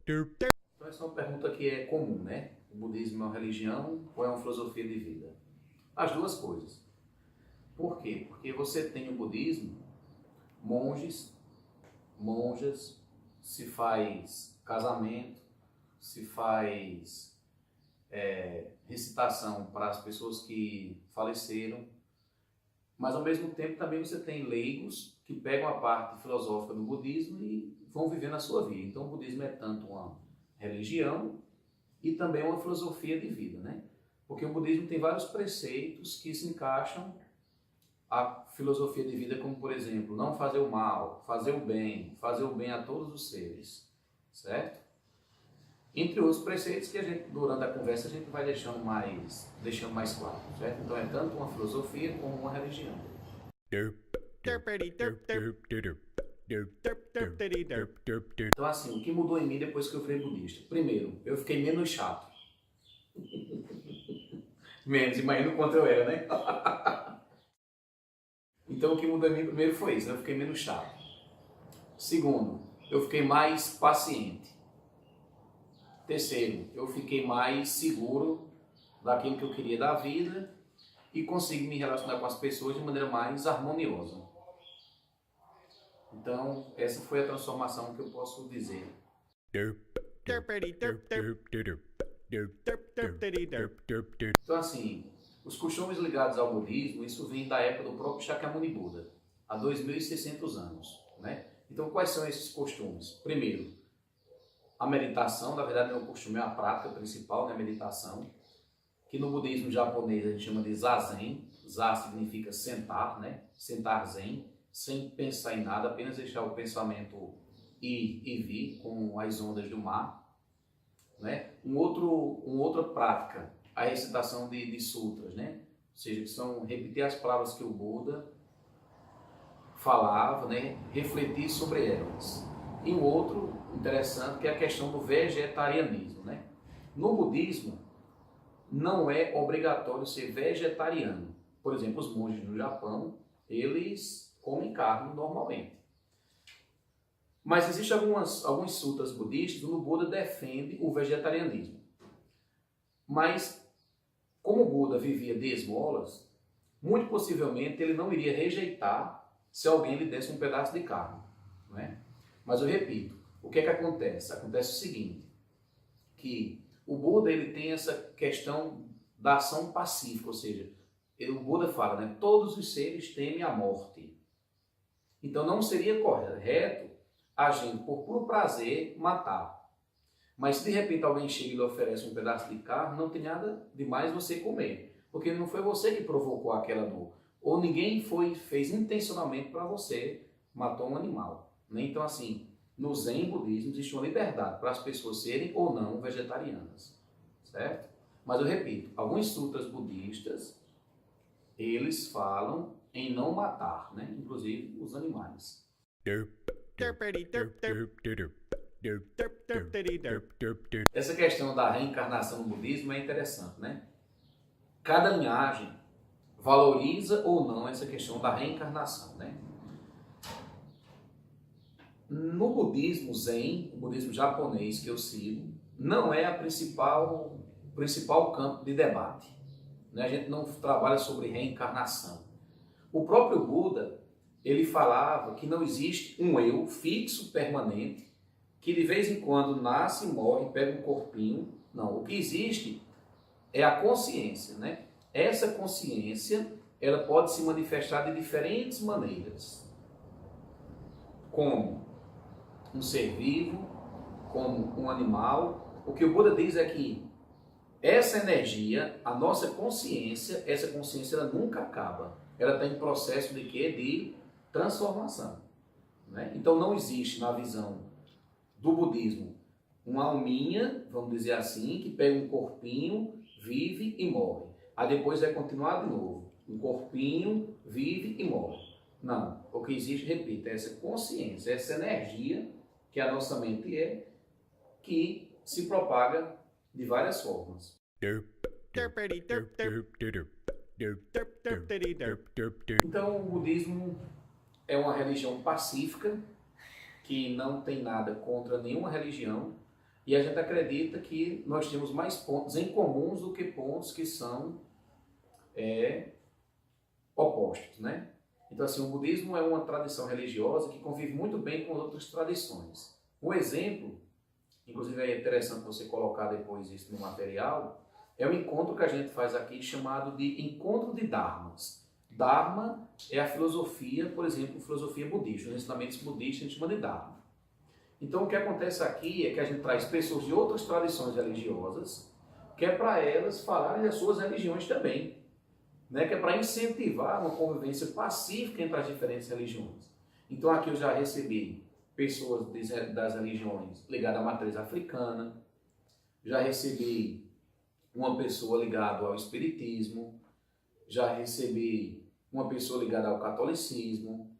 Então, essa é uma pergunta que é comum, né? O budismo é uma religião ou é uma filosofia de vida? As duas coisas. Por quê? Porque você tem o budismo, monges, monjas, se faz casamento, se faz recitação para as pessoas que faleceram, mas ao mesmo tempo também você tem leigos que pegam a parte filosófica do budismo e vão viver na sua vida. Então o budismo é tanto uma religião e também uma filosofia de vida, né? Porque o budismo tem vários preceitos que se encaixam à filosofia de vida, como por exemplo, não fazer o mal, fazer o bem a todos os seres, certo? Entre outros preceitos que a gente, durante a conversa, a gente vai deixando mais claro, certo? Então é tanto uma filosofia como uma religião. Então assim, o que mudou em mim depois que eu virei budista? Primeiro, eu fiquei menos chato. Menos, imagina o quanto eu era, né? Então o que mudou em mim primeiro foi isso, eu fiquei menos chato. Segundo, eu fiquei mais paciente. Terceiro, eu fiquei mais seguro daquilo que eu queria da vida e consegui me relacionar com as pessoas de maneira mais harmoniosa. Então, essa foi a transformação que eu posso dizer. Então, assim, os costumes ligados ao budismo, isso vem da época do próprio Shakyamuni Buda, há 2.600 anos, né? Então, quais são esses costumes? Primeiro, a meditação, na verdade não é um costume, é a prática principal, né? A meditação, que no budismo japonês a gente chama de zazen. Za significa sentar, né? Sentar zen, sem pensar em nada, apenas deixar o pensamento ir e vir, como as ondas do mar, né? Uma outra prática, a recitação de sutras, né? Ou seja, que são repetir as palavras que o Buda falava, né? Refletir sobre elas. E um outro interessante que é a questão do vegetarianismo, né? No budismo, não é obrigatório ser vegetariano. Por exemplo, os monges no Japão, eles comem carne normalmente. Mas existem alguns sutras budistas onde o Buda defende o vegetarianismo. Mas, como o Buda vivia de esmolas, muito possivelmente ele não iria rejeitar se alguém lhe desse um pedaço de carne, não é? Mas eu repito, o que é que acontece? Acontece o seguinte, que o Buda ele tem essa questão da ação pacífica, ou seja, o Buda fala, né, todos os seres temem a morte. Então não seria correto a gente, por puro prazer, matar. Mas se de repente alguém chega e lhe oferece um pedaço de carne, não tem nada de mais você comer, porque não foi você que provocou aquela dor, ou ninguém fez intencionalmente para você matar um animal. Então, assim, no Zen budismo existe uma liberdade para as pessoas serem ou não vegetarianas, certo? Mas eu repito, alguns sutras budistas, eles falam em não matar, né? Inclusive os animais. Essa questão da reencarnação no budismo é interessante, né? Cada linhagem valoriza ou não essa questão da reencarnação, né? No budismo Zen, o budismo japonês que eu sigo, não é o principal campo de debate. Né? A gente não trabalha sobre reencarnação. O próprio Buda, ele falava que não existe um eu fixo, permanente, que de vez em quando nasce, morre, pega um corpinho. Não, o que existe é a consciência, né? Essa consciência, ela pode se manifestar de diferentes maneiras. Como um ser vivo, como um animal. O que o Buda diz é que essa energia, a nossa consciência, essa consciência ela nunca acaba. Ela está em processo de quê? De transformação. Né? Então não existe na visão do budismo uma alminha, vamos dizer assim, que pega um corpinho, vive e morre. Aí depois vai continuar de novo. Um corpinho, vive e morre. Não. O que existe, repito, é essa consciência, essa energia que a nossa mente é, que se propaga de várias formas. Então o budismo é uma religião pacífica, que não tem nada contra nenhuma religião, e a gente acredita que nós temos mais pontos em comuns do que pontos que são opostos, né? Então, assim, o budismo é uma tradição religiosa que convive muito bem com outras tradições. Um exemplo, inclusive é interessante você colocar depois isso no material, é o encontro que a gente faz aqui chamado de Encontro de Dharmas. Dharma é a filosofia, por exemplo, filosofia budista. Os ensinamentos budistas a gente chama de Dharma. Então, o que acontece aqui é que a gente traz pessoas de outras tradições religiosas, que é para elas falarem das suas religiões também, né? Que é para incentivar uma convivência pacífica entre as diferentes religiões. Então, aqui eu já recebi pessoas das religiões ligadas à matriz africana, já recebi uma pessoa ligada ao espiritismo, já recebi uma pessoa ligada ao catolicismo,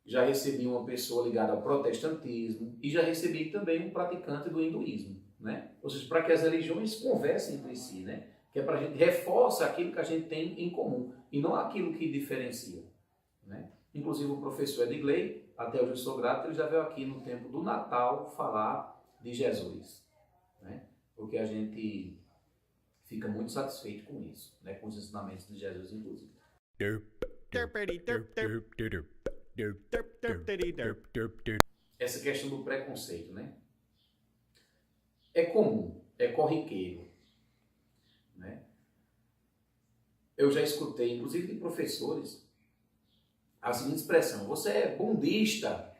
já recebi uma pessoa ligada ao protestantismo e já recebi também um praticante do hinduísmo, né? Ou seja, para que as religiões conversem entre si, né? Que é para a gente reforçar aquilo que a gente tem em comum e não aquilo que diferencia, né? Inclusive o professor Edgley, até hoje eu sou grato, ele já veio aqui no tempo do Natal falar de Jesus, né? Porque a gente fica muito satisfeito com isso, né? Com os ensinamentos de Jesus, inclusive. Essa questão do preconceito, né? É comum, é corriqueiro, né? Eu já escutei, inclusive de professores, a seguinte expressão: você é bundista,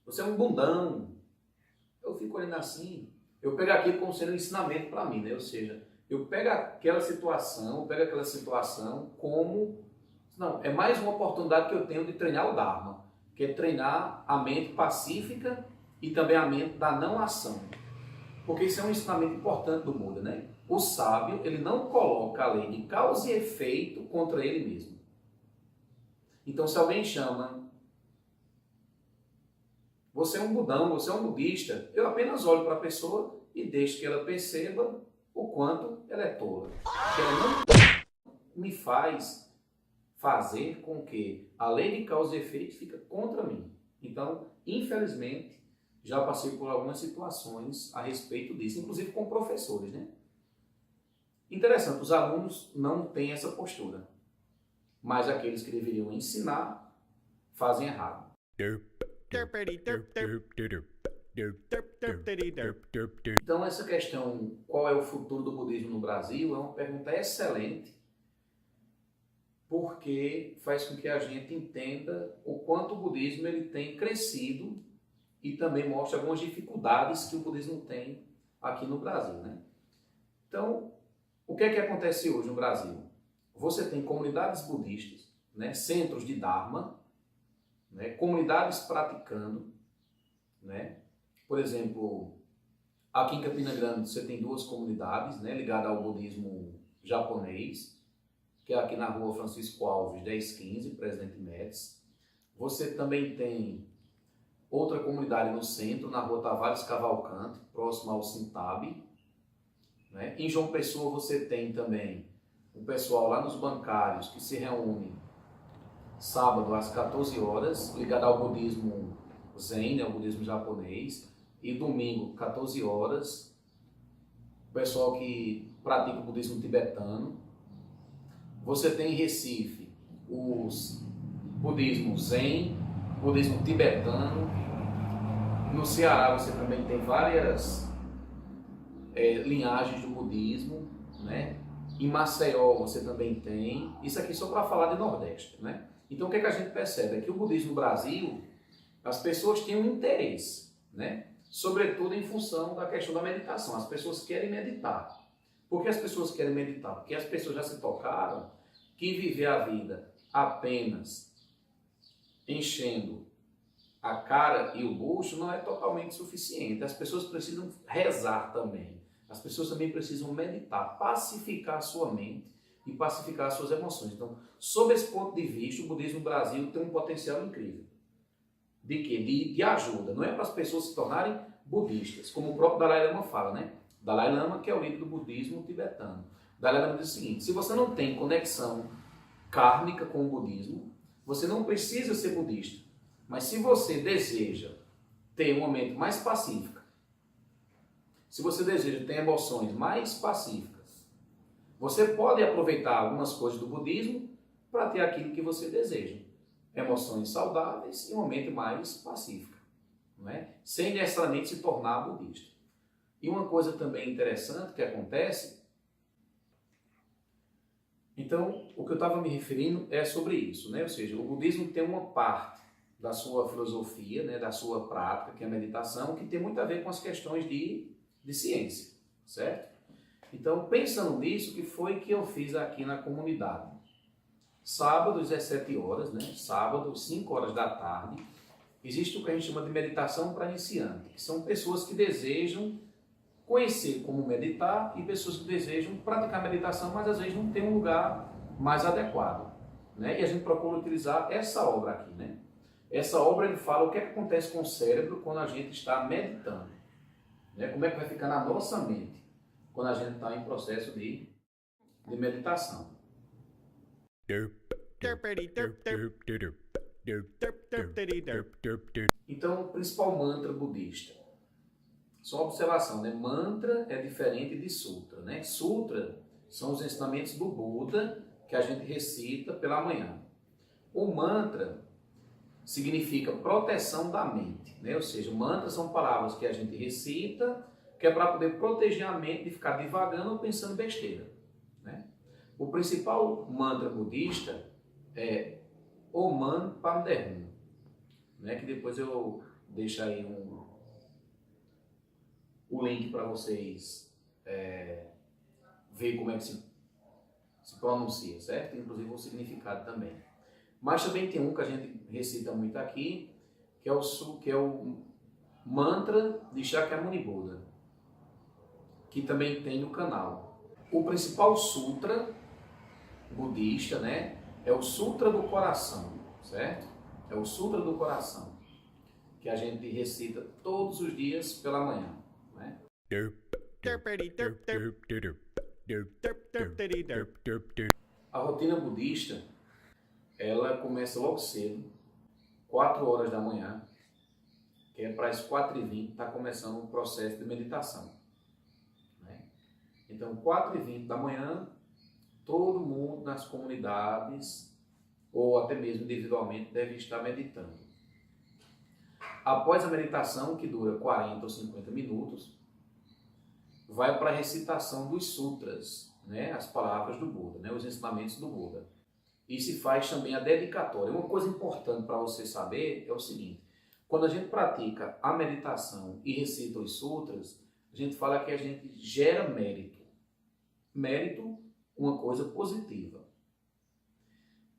você é um bundão. Eu fico olhando assim, eu pego aquilo como sendo um ensinamento para mim, né? Ou seja, eu pego aquela situação como... Não, é mais uma oportunidade que eu tenho de treinar o Dharma, que é treinar a mente pacífica e também a mente da não ação. Porque isso é um ensinamento importante do Buda, né? O sábio, ele não coloca a lei de causa e efeito contra ele mesmo. Então, se alguém chama, você é um budão, você é um budista, eu apenas olho para a pessoa e deixo que ela perceba o quanto ela é tola. Que ela não me faz fazer com que a lei de causa e efeito fique contra mim. Então, infelizmente, já passei por algumas situações a respeito disso, inclusive com professores, né? Interessante, os alunos não têm essa postura, mas aqueles que deveriam ensinar fazem errado. Então, essa questão, qual é o futuro do budismo no Brasil, é uma pergunta excelente, porque faz com que a gente entenda o quanto o budismo ele tem crescido e também mostra algumas dificuldades que o budismo tem aqui no Brasil, né? Então, o que é que acontece hoje no Brasil? Você tem comunidades budistas, né, centros de Dharma, né, comunidades praticando, né? Por exemplo, aqui em Campina Grande você tem duas comunidades, né, ligadas ao budismo japonês, que é aqui na rua Francisco Alves, 1015, Presidente Médici. Você também tem outra comunidade no centro, na rua Tavares Cavalcante, próximo ao Sintab, né? Em João Pessoa você tem também o pessoal lá nos bancários que se reúne sábado às 14 horas, ligado ao budismo Zen, né, o budismo japonês, e domingo, 14 horas, o pessoal que pratica o budismo tibetano. Você tem em Recife os budismo Zen, budismo tibetano. No Ceará você também tem várias linhagens do budismo, né? Em Maceió você também tem. Isso aqui só para falar de Nordeste, né? Então o que é que a gente percebe? É que o budismo no Brasil, as pessoas têm um interesse, né? Sobretudo em função da questão da meditação. As pessoas querem meditar. Por que as pessoas querem meditar? Porque as pessoas já se tocaram que viver a vida apenas enchendo a cara e o bucho não é totalmente suficiente. As pessoas precisam rezar também. As pessoas também precisam meditar, pacificar a sua mente e pacificar as suas emoções. Então, sob esse ponto de vista, o budismo no Brasil tem um potencial incrível. De quê? De ajuda. Não é para as pessoas se tornarem budistas, como o próprio Dalai Lama fala, né? Dalai Lama, que é o líder do budismo tibetano. Dalai Lama diz o seguinte: se você não tem conexão kármica com o budismo, você não precisa ser budista. Mas se você deseja ter um momento mais pacífico, se você deseja ter emoções mais pacíficas, você pode aproveitar algumas coisas do budismo para ter aquilo que você deseja. Emoções saudáveis e um momento mais pacífico, não é? Sem necessariamente se tornar budista. E uma coisa também interessante que acontece, então, o que eu estava me referindo é sobre isso, né? Ou seja, o budismo tem uma parte da sua filosofia, né, da sua prática, que é a meditação, que tem muito a ver com as questões de ciência, certo? Então, pensando nisso, o que foi que eu fiz aqui na comunidade? Sábado, às 17 horas, né? Sábado, 5 horas da tarde, existe o que a gente chama de meditação para iniciante, que são pessoas que desejam conhecer como meditar e pessoas que desejam praticar meditação, mas às vezes não tem um lugar mais adequado, né? E a gente procura utilizar essa obra aqui, né? Essa obra ele fala o que é que acontece com o cérebro quando a gente está meditando, né? Como é que vai ficar na nossa mente quando a gente está em processo de meditação. Então, o principal mantra budista. Só uma observação, né? Mantra é diferente de sutra, né? Sutra são os ensinamentos do Buda que a gente recita pela manhã. O mantra significa proteção da mente, né? Ou seja, mantras são palavras que a gente recita, que é para poder proteger a mente de ficar divagando ou pensando besteira, né? O principal mantra budista é Om Mani Padme Hum, né? Que depois eu deixo aí o link para vocês ver como é que se pronuncia, certo? Inclusive o significado também. Mas também tem um que a gente recita muito aqui, que é o mantra de Shakyamuni Buda, que também tem no canal. O principal sutra budista, né, é o Sutra do Coração, certo? É o Sutra do Coração, que a gente recita todos os dias pela manhã, né? A rotina budista, ela começa logo cedo, 4 horas da manhã, que é para as 4h20, está começando o processo de meditação, né? Então, 4h20 da manhã, todo mundo nas comunidades, ou até mesmo individualmente, deve estar meditando. Após a meditação, que dura 40 ou 50 minutos, vai para a recitação dos sutras, né? As palavras do Buda, né? Os ensinamentos do Buda. E se faz também a dedicatória. Uma coisa importante para você saber é o seguinte: quando a gente pratica a meditação e recita os sutras, a gente fala que a gente gera mérito. Mérito, uma coisa positiva.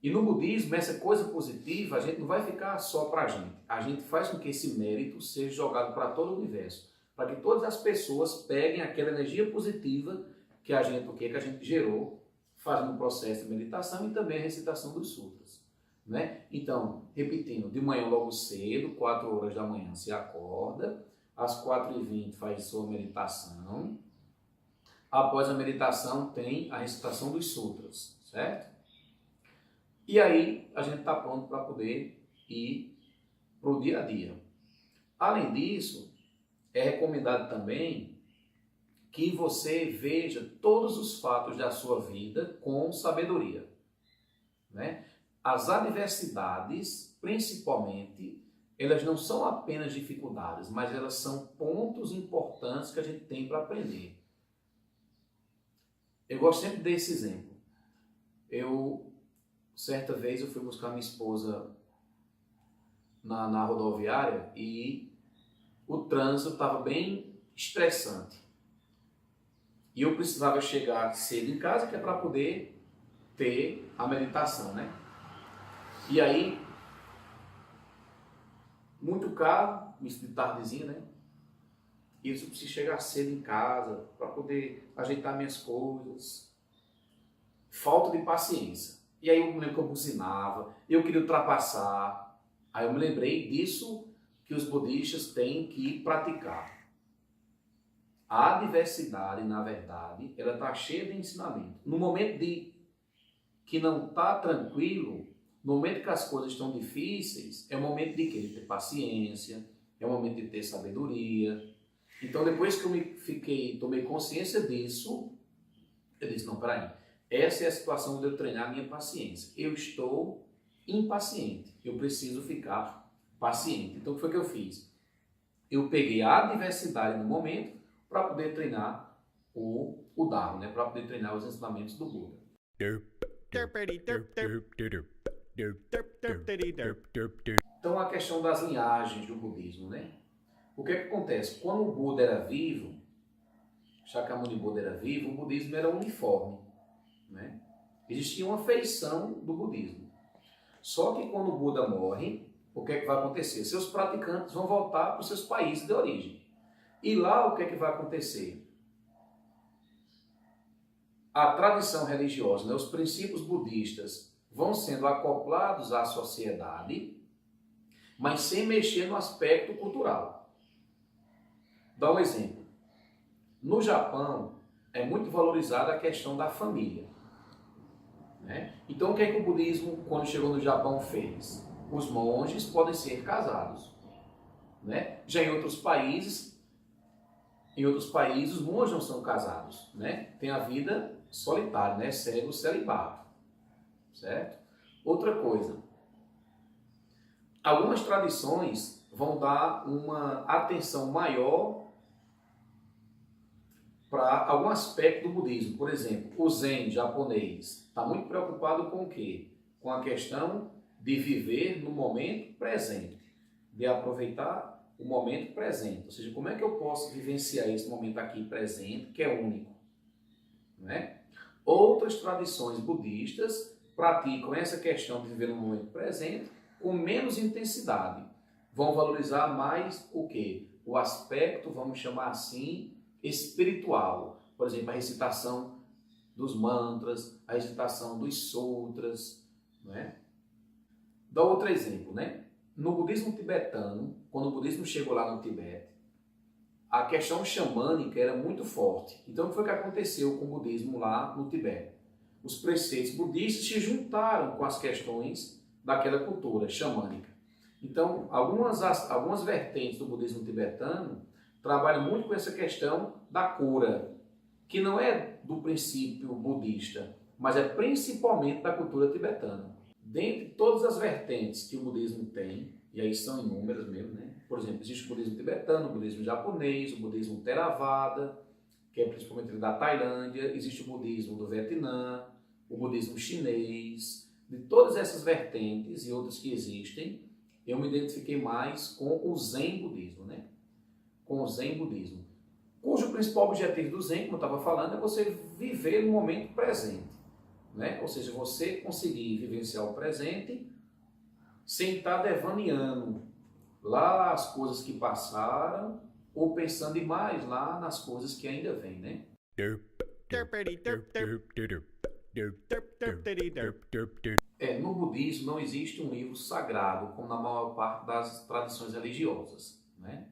E no budismo, essa coisa positiva, a gente não vai ficar só para a gente. A gente faz com que esse mérito seja jogado para todo o universo, para que todas as pessoas peguem aquela energia positiva que a gente gerou fazendo o processo de meditação e também a recitação dos sutras, né? Então, repetindo, de manhã logo cedo, 4 horas da manhã, se acorda, às 4h20 faz sua meditação. Após a meditação tem a recitação dos sutras, certo? E aí a gente está pronto para poder ir para o dia a dia. Além disso, é recomendado também que você veja todos os fatos da sua vida com sabedoria, né? As adversidades, principalmente, elas não são apenas dificuldades, mas elas são pontos importantes que a gente tem para aprender. Eu gosto sempre desse exemplo. Certa vez eu fui buscar minha esposa na rodoviária e o trânsito estava bem estressante. E eu precisava chegar cedo em casa, que é para poder ter a meditação, né? E aí, muito carro, de tardezinha, né? E eu preciso chegar cedo em casa para poder ajeitar minhas coisas. Falta de paciência. E aí eu me lembro que eu buzinava, eu queria ultrapassar. Aí eu me lembrei disso que os budistas têm que praticar. A adversidade, na verdade, ela está cheia de ensinamento. No momento de que não está tranquilo, no momento que as coisas estão difíceis, é o momento de quê? De ter paciência, é o momento de ter sabedoria. Então, depois que eu tomei consciência disso, eu disse, não, peraí, essa é a situação de eu treinar a minha paciência. Eu estou impaciente, eu preciso ficar paciente. Então, o que foi que eu fiz? Eu peguei a adversidade no momento para poder treinar o Dharma, né? Para poder treinar os ensinamentos do Buda. Então, a questão das linhagens do budismo, né? O que acontece? Quando o Buda era vivo, Shakyamuni Buda era vivo, o budismo era uniforme, né? Existia uma feição do budismo. Só que quando o Buda morre, o que é que vai acontecer? Seus praticantes vão voltar para os seus países de origem. E lá o que é que vai acontecer? A tradição religiosa, né, os princípios budistas vão sendo acoplados à sociedade, mas sem mexer no aspecto cultural. Dá um exemplo. No Japão, é muito valorizada a questão da família, né? Então, o que é que o budismo, quando chegou no Japão, fez? Os monges podem ser casados, né? Já em outros países, os monges não são casados, né? Tem a vida solitária, né? Segue o celibato, certo? Outra coisa, algumas tradições vão dar uma atenção maior para algum aspecto do budismo. Por exemplo, o Zen japonês está muito preocupado com o quê? Com a questão de viver no momento presente, de aproveitar o momento presente. Ou seja, como é que eu posso vivenciar esse momento aqui presente, que é único, né? Outras tradições budistas praticam essa questão de viver no momento presente com menos intensidade. Vão valorizar mais o quê? O aspecto, vamos chamar assim, espiritual. Por exemplo, a recitação dos mantras, a recitação dos sutras, né? Dá outro exemplo, né? No budismo tibetano, quando o budismo chegou lá no Tibete, a questão xamânica era muito forte. Então, o que foi que aconteceu com o budismo lá no Tibete? Os preceitos budistas se juntaram com as questões daquela cultura xamânica. Então, algumas vertentes do budismo tibetano trabalham muito com essa questão da cura, que não é do princípio budista, mas é principalmente da cultura tibetana. Dentre todas as vertentes que o budismo tem, e aí são inúmeras mesmo, né? Por exemplo, existe o budismo tibetano, o budismo japonês, o budismo Theravada, que é principalmente da Tailândia, existe o budismo do Vietnã, o budismo chinês. De todas essas vertentes e outras que existem, eu me identifiquei mais com o Zen budismo, né? Com o Zen budismo, cujo principal objetivo do Zen, como eu estava falando, é você viver no momento presente, né? Ou seja, você conseguir vivenciar o presente sem estar devaneando lá as coisas que passaram ou pensando demais lá nas coisas que ainda vêm, né? No budismo não existe um livro sagrado, como na maior parte das tradições religiosas, né?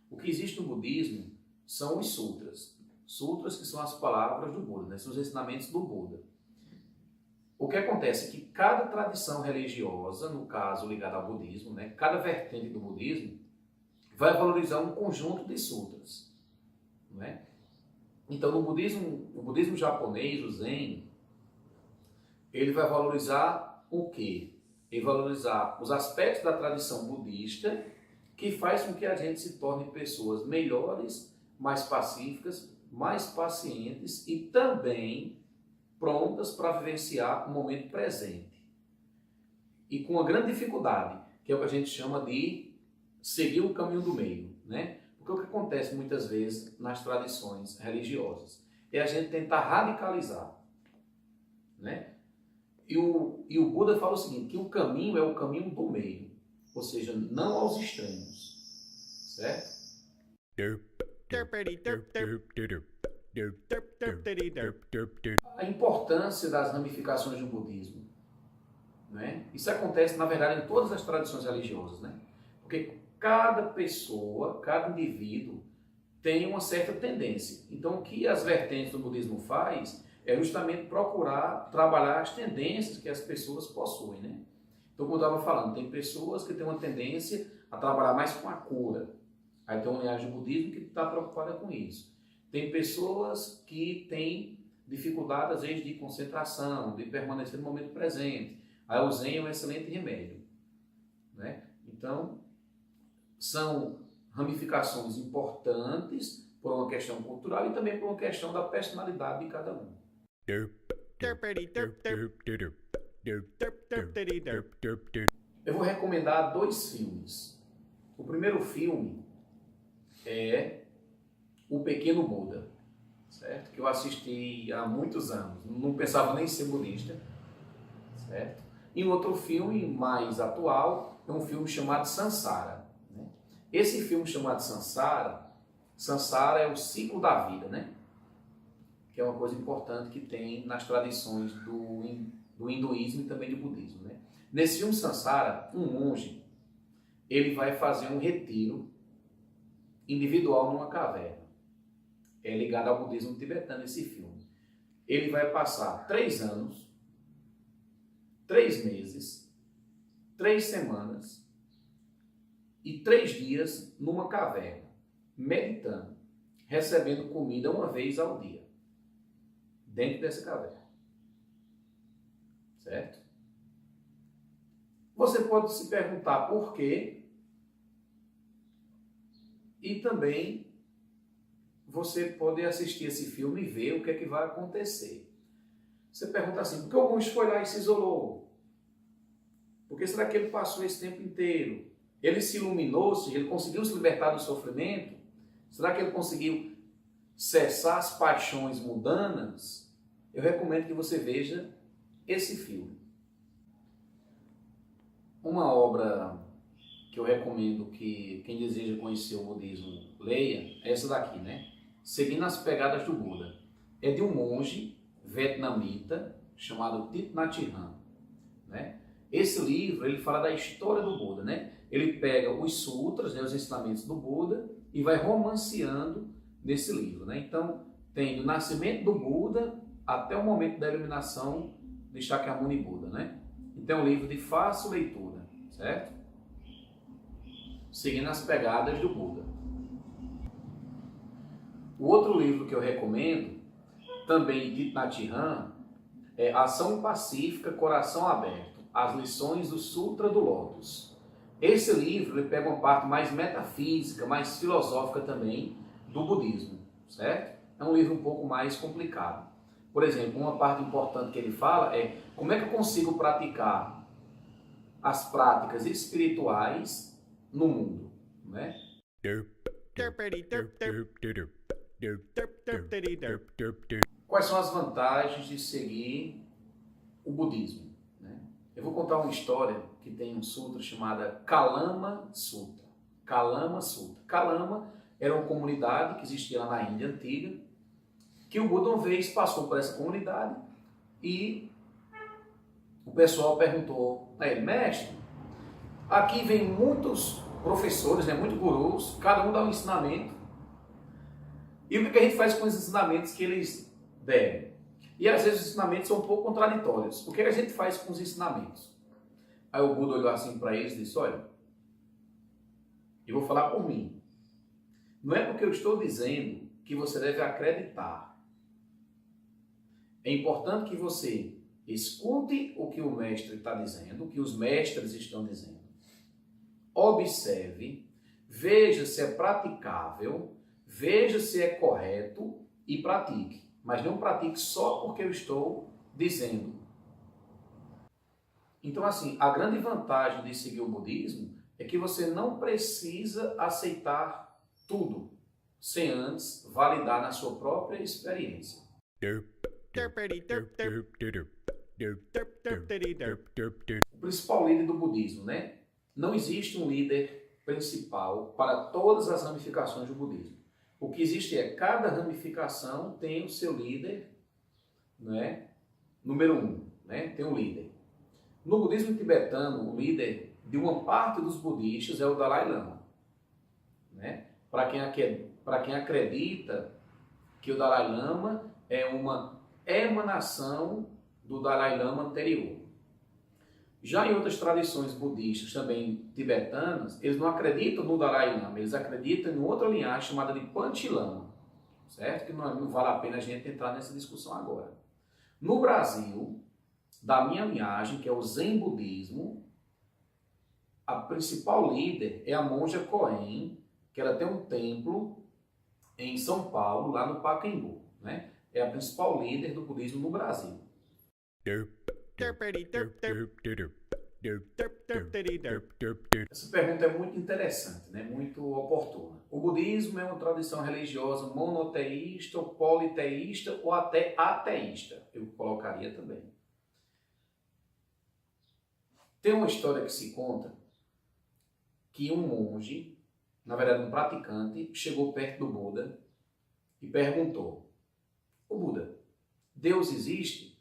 O que existe no budismo são os sutras. Sutras que são as palavras do Buda, né? São os ensinamentos do Buda. O que acontece é que cada tradição religiosa, no caso ligada ao budismo, né? Cada vertente do budismo vai valorizar um conjunto de sutras, né? Então, no budismo japonês, o Zen, ele vai valorizar o quê? Ele vai valorizar os aspectos da tradição budista que faz com que a gente se torne pessoas melhores, mais pacíficas, mais pacientes e também prontas para vivenciar o momento presente. E com uma grande dificuldade, que é o que a gente chama de seguir o caminho do meio, né? Porque o que acontece muitas vezes nas tradições religiosas é a gente tentar radicalizar, né? E o Buda fala o seguinte, que o caminho é o caminho do meio, ou seja, não aos extremos, certo? A importância das ramificações do budismo, né? Isso acontece, na verdade, em todas as tradições religiosas, né? Porque cada pessoa, cada indivíduo tem uma certa tendência. Então, o que as vertentes do budismo faz é justamente procurar trabalhar as tendências que as pessoas possuem, né? Então, como eu estava falando, tem pessoas que têm uma tendência a trabalhar mais com a cura. Aí tem uma linhagem do budismo que está preocupada com isso. Tem pessoas que têm dificuldade, às vezes, de concentração, de permanecer no momento presente. Aí o Zen é um excelente remédio, né? Então, são ramificações importantes por uma questão cultural e também por uma questão da personalidade de cada um. Eu vou recomendar 2 filmes. O primeiro filme é O Pequeno Buda, certo? Que eu assisti há muitos anos, não pensava nem ser budista, certo? E um outro filme mais atual é um filme chamado Sansara, né? Esse filme chamado Sansara é o ciclo da vida, né? Que é uma coisa importante que tem nas tradições do hinduísmo e também do budismo, né? Nesse filme Sansara, um monge, ele vai fazer um retiro individual numa caverna. É ligado ao budismo tibetano esse filme. Ele vai passar 3 anos, 3 meses, 3 semanas e 3 dias numa caverna, meditando, recebendo comida uma vez ao dia, dentro dessa caverna. Certo? Você pode se perguntar por quê e também você pode assistir esse filme e ver o que é que vai acontecer. Você pergunta assim, por que o monge foi lá e se isolou? Por que será que ele passou esse tempo inteiro? Ele se iluminou, ele conseguiu se libertar do sofrimento? Será que ele conseguiu cessar as paixões mundanas? Eu recomendo que você veja esse filme. Uma obra que eu recomendo que quem deseja conhecer o budismo leia é essa daqui, né? Seguindo as pegadas do Buda. É de um monge vietnamita chamado Thich Nhat Hanh, né? Esse livro, ele fala da história do Buda, né? Ele pega os sutras, né, os ensinamentos do Buda e vai romanceando nesse livro, né? Então, tem do nascimento do Buda até o momento da iluminação de Shakyamuni Buda, né? Então, é um livro de fácil leitura, certo? Seguindo as pegadas do Buda. O outro livro que eu recomendo, também de Nhat Hanh, é Ação Pacífica, Coração Aberto, as lições do Sutra do Lótus. Esse livro ele pega uma parte mais metafísica, mais filosófica também do budismo, certo? É um livro um pouco mais complicado. Por exemplo, uma parte importante que ele fala é como é que eu consigo praticar as práticas espirituais no mundo, né? Quais são as vantagens de seguir o budismo, né? Eu vou contar uma história que tem um sutra chamado Kalama Sutra. Kalama Sutra. Kalama era uma comunidade que existia lá na Índia antiga, que o Buda uma vez passou por essa comunidade e o pessoal perguntou a ele, mestre, aqui vem muitos professores, né, muitos gurus, cada um dá um ensinamento. E o que a gente faz com os ensinamentos que eles deram? E às vezes os ensinamentos são um pouco contraditórios. O que a gente faz com os ensinamentos? Aí o Buda olhou assim para eles e disse, olha, eu vou falar por mim. Não é porque eu estou dizendo que você deve acreditar. É importante que você escute o que o mestre está dizendo, o que os mestres estão dizendo. Observe, veja se é praticável, veja se é correto e pratique. Mas não pratique só porque eu estou dizendo. Então, assim, a grande vantagem de seguir o budismo é que você não precisa aceitar tudo, sem antes validar na sua própria experiência. O principal líder do budismo, né? Não existe um líder principal para todas as ramificações do budismo. O que existe é cada ramificação tem o seu líder, né? Número 1, né? Tem um líder. No budismo tibetano, o líder de uma parte dos budistas é o Dalai Lama, né? Para quem acredita que o Dalai Lama é uma emanação do Dalai Lama anterior. Já em outras tradições budistas, também tibetanas, eles não acreditam no Dalai Lama, eles acreditam em outra linhagem chamada de Panchilama, certo? Que não vale a pena a gente entrar nessa discussão agora. No Brasil, da minha linhagem, que é o Zen Budismo, a principal líder é a monja Koen, que ela tem um templo em São Paulo, lá no Pacaembu, né? É a principal líder do budismo no Brasil. Essa pergunta é muito interessante, né? Muito oportuna. O budismo é uma tradição religiosa monoteísta, ou politeísta, ou até ateísta, eu colocaria também. Tem uma história que se conta que um monge, na verdade um praticante, chegou perto do Buda e perguntou: "Ô Buda, Deus existe?"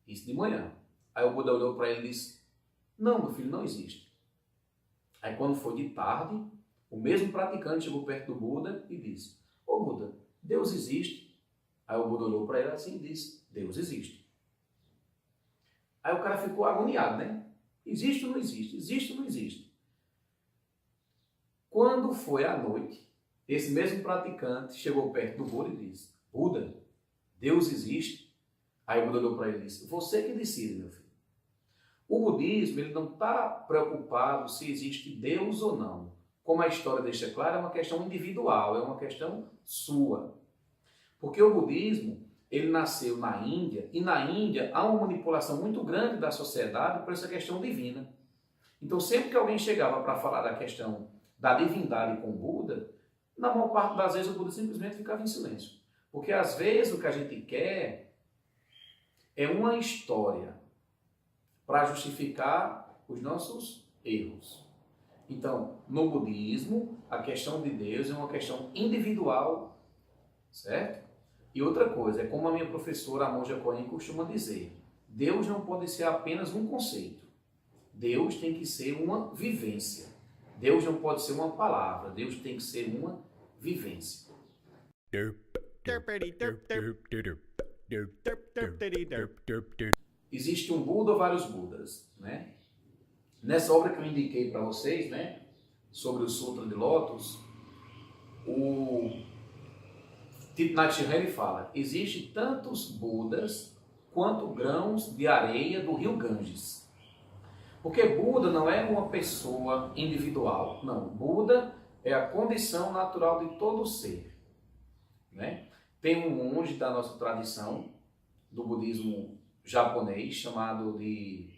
Isso de manhã. Aí o Buda olhou para ele e disse: "Não, meu filho, não existe." Aí quando foi de tarde, o mesmo praticante chegou perto do Buda e disse: "Ô Buda, Deus existe?" Aí o Buda olhou para ele assim e disse: "Deus existe." Aí o cara ficou agoniado, né? Existe ou não existe? Existe ou não existe? Quando foi à noite, esse mesmo praticante chegou perto do Buda e disse: "Buda, Deus existe?" Aí o Buda olhou para ele e disse: "Você que decide, meu filho." O budismo ele não está preocupado se existe Deus ou não. Como a história deixa claro, é uma questão individual, é uma questão sua. Porque o budismo ele nasceu na Índia, e na Índia há uma manipulação muito grande da sociedade por essa questão divina. Então sempre que alguém chegava para falar da questão da divindade com o Buda, na maior parte das vezes o Buda simplesmente ficava em silêncio. Porque às vezes o que a gente quer é uma história para justificar os nossos erros. Então, no budismo, a questão de Deus é uma questão individual, certo? E outra coisa, é como a minha professora, a monja Koen, costuma dizer: Deus não pode ser apenas um conceito. Deus tem que ser uma vivência. Deus não pode ser uma palavra. Deus tem que ser uma vivência. Existe um Buda ou vários Budas, né? Nessa obra que eu indiquei para vocês, né, sobre o Sutra de Lótus, o Thich Nhat Hanh ele fala: existe tantos Budas quanto grãos de areia do rio Ganges. Porque Buda não é uma pessoa individual, não. Buda é a condição natural de todo ser, né? Tem um monge da nossa tradição, do budismo japonês, chamado de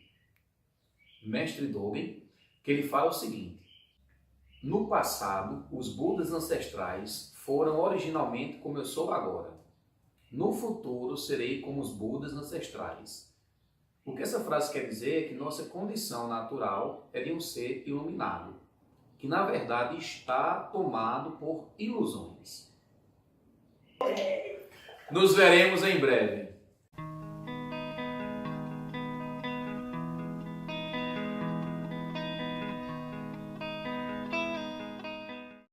Mestre Dogen, que ele fala o seguinte: no passado, os Budas ancestrais foram originalmente como eu sou agora. No futuro, serei como os Budas ancestrais. O que essa frase quer dizer é que nossa condição natural é de um ser iluminado, que na verdade está tomado por ilusões. Nos veremos em breve.